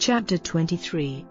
Chapter 23.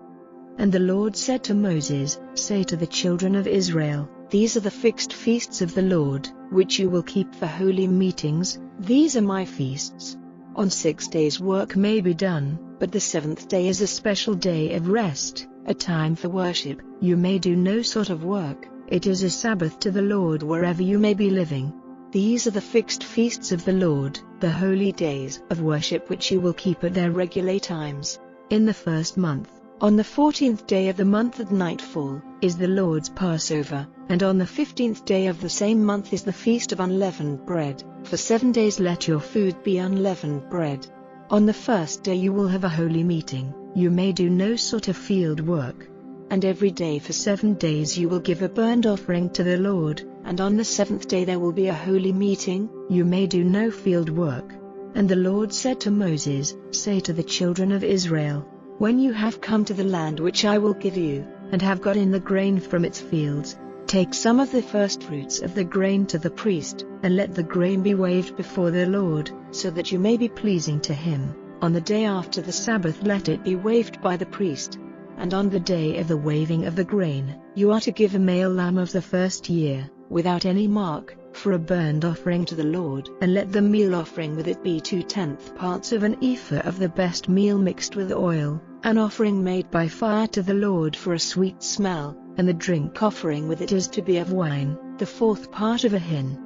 And the Lord said to Moses, Say to the children of Israel, These are the fixed feasts of the Lord, which you will keep for holy meetings. These are my feasts. On 6 days work may be done, but the 7th day is a special day of rest, a time for worship. You may do no sort of work. It is a Sabbath to the Lord wherever you may be living. These are the fixed feasts of the Lord, the holy days of worship which you will keep at their regular times. In the first month, on the 14th day of the month at nightfall, is the Lord's Passover, and on the 15th day of the same month is the Feast of Unleavened Bread. For 7 days let your food be unleavened bread. On the first day you will have a holy meeting. You may do no sort of field work. And every day for 7 days you will give a burnt offering to the Lord, and on the 7th day there will be a holy meeting. You may do no field work. And the Lord said to Moses, Say to the children of Israel, When you have come to the land which I will give you, and have got in the grain from its fields, take some of the firstfruits of the grain to the priest, and let the grain be waved before the Lord, so that you may be pleasing to him. On the day after the Sabbath let it be waved by the priest. And on the day of the waving of the grain, you are to give a male lamb of the first year, without any mark, for a burnt offering to the Lord. And let the meal offering with it be 2/10 parts of an ephah of the best meal mixed with oil, an offering made by fire to the Lord for a sweet smell, and the drink offering with it is to be of wine, the 4th part of a hin.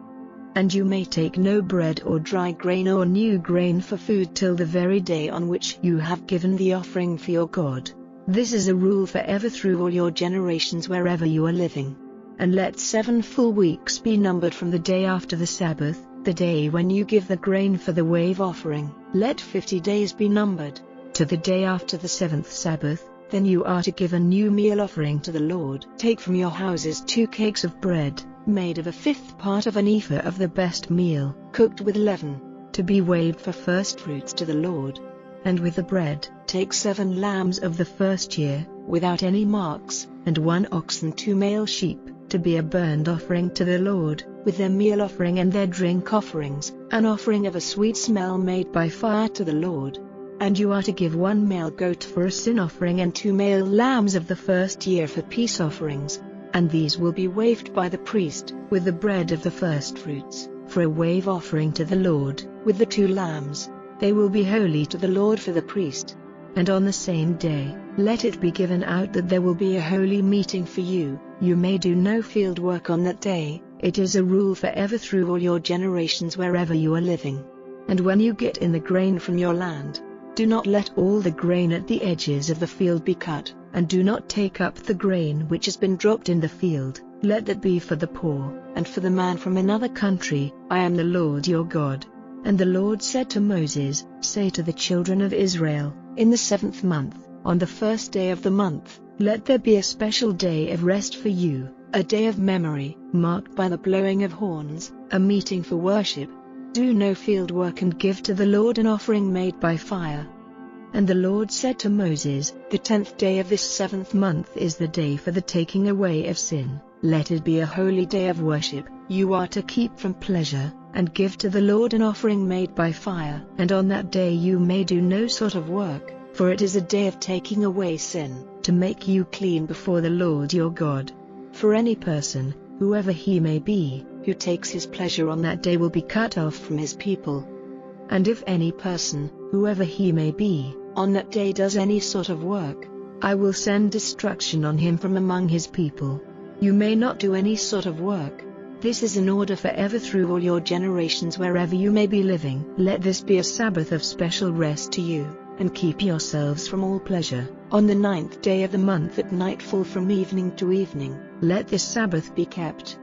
And you may take no bread or dry grain or new grain for food till the very day on which you have given the offering for your God. This is a rule forever through all your generations wherever you are living. And let 7 full weeks be numbered from the day after the Sabbath, the day when you give the grain for the wave offering. Let 50 days be numbered, to the day after the 7th Sabbath, then you are to give a new meal offering to the Lord. Take from your houses 2 cakes of bread, made of a 5th part of an ephah of the best meal, cooked with leaven, to be waved for firstfruits to the Lord. And with the bread, take 7 lambs of the first year, without any marks, and 1 ox and 2 male sheep, to be a burnt offering to the Lord, with their meal offering and their drink offerings, an offering of a sweet smell made by fire to the Lord. And you are to give 1 male goat for a sin offering and 2 male lambs of the first year for peace offerings, and these will be waved by the priest, with the bread of the firstfruits, for a wave offering to the Lord, with the 2 lambs. They will be holy to the Lord for the priest. And on the same day, let it be given out that there will be a holy meeting for you. You may do no field work on that day. It is a rule forever through all your generations wherever you are living. And when you get in the grain from your land, do not let all the grain at the edges of the field be cut, and do not take up the grain which has been dropped in the field. Let that be for the poor, and for the man from another country. I am the Lord your God. And the Lord said to Moses, Say to the children of Israel, In the 7th month, on the 1st day of the month, let there be a special day of rest for you, a day of memory, marked by the blowing of horns, a meeting for worship. Do no field work and give to the Lord an offering made by fire. And the Lord said to Moses, The 10th day of this 7th month is the day for the taking away of sin. Let it be a holy day of worship. You are to keep from pleasure, and give to the Lord an offering made by fire. And on that day you may do no sort of work, for it is a day of taking away sin, to make you clean before the Lord your God. For any person, whoever he may be, who takes his pleasure on that day will be cut off from his people. And if any person, whoever he may be, on that day does any sort of work, I will send destruction on him from among his people. You may not do any sort of work. This is in order forever through all your generations wherever you may be living. Let this be a Sabbath of special rest to you, and keep yourselves from all pleasure. On the 9th day of the month at nightfall from evening to evening, let this Sabbath be kept.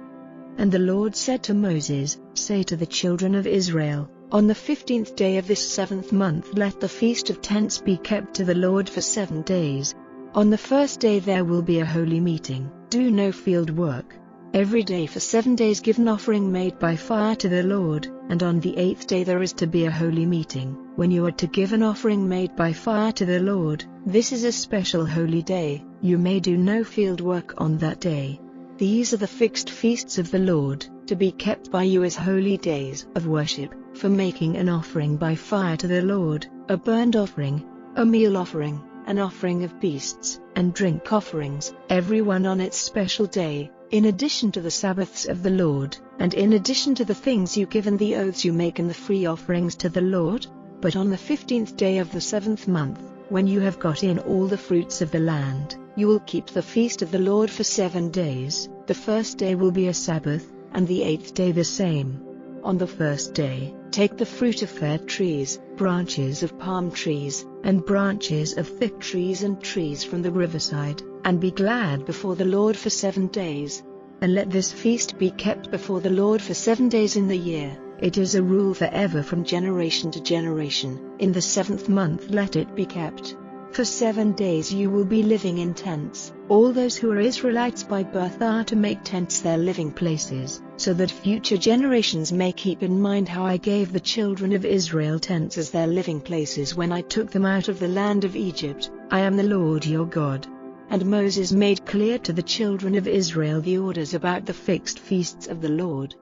And the Lord said to Moses, Say to the children of Israel, On the 15th day of this 7th month let the Feast of Tents be kept to the Lord for 7 days. On the first day there will be a holy meeting. Do no field work. Every day for 7 days give an offering made by fire to the Lord, and on the 8th day there is to be a holy meeting, when you are to give an offering made by fire to the Lord. This is a special holy day. You may do no field work on that day. These are the fixed feasts of the Lord, to be kept by you as holy days of worship, for making an offering by fire to the Lord, a burnt offering, a meal offering, an offering of beasts and drink offerings, every one on its special day, in addition to the Sabbaths of the Lord, and in addition to the things you give and the oaths you make and the free offerings to the Lord. But on the 15th day of the 7th month, when you have got in all the fruits of the land, you will keep the feast of the Lord for 7 days. The first day will be a Sabbath, and the 8th day the same. On the first day, take the fruit of fair trees, branches of palm trees, and branches of thick trees and trees from the riverside, and be glad before the Lord for 7 days. And let this feast be kept before the Lord for 7 days in the year. It is a rule forever from generation to generation. In the 7th month let it be kept. For 7 days you will be living in tents. All those who are Israelites by birth are to make tents their living places, so that future generations may keep in mind how I gave the children of Israel tents as their living places when I took them out of the land of Egypt. I am the Lord your God. And Moses made clear to the children of Israel the orders about the fixed feasts of the Lord.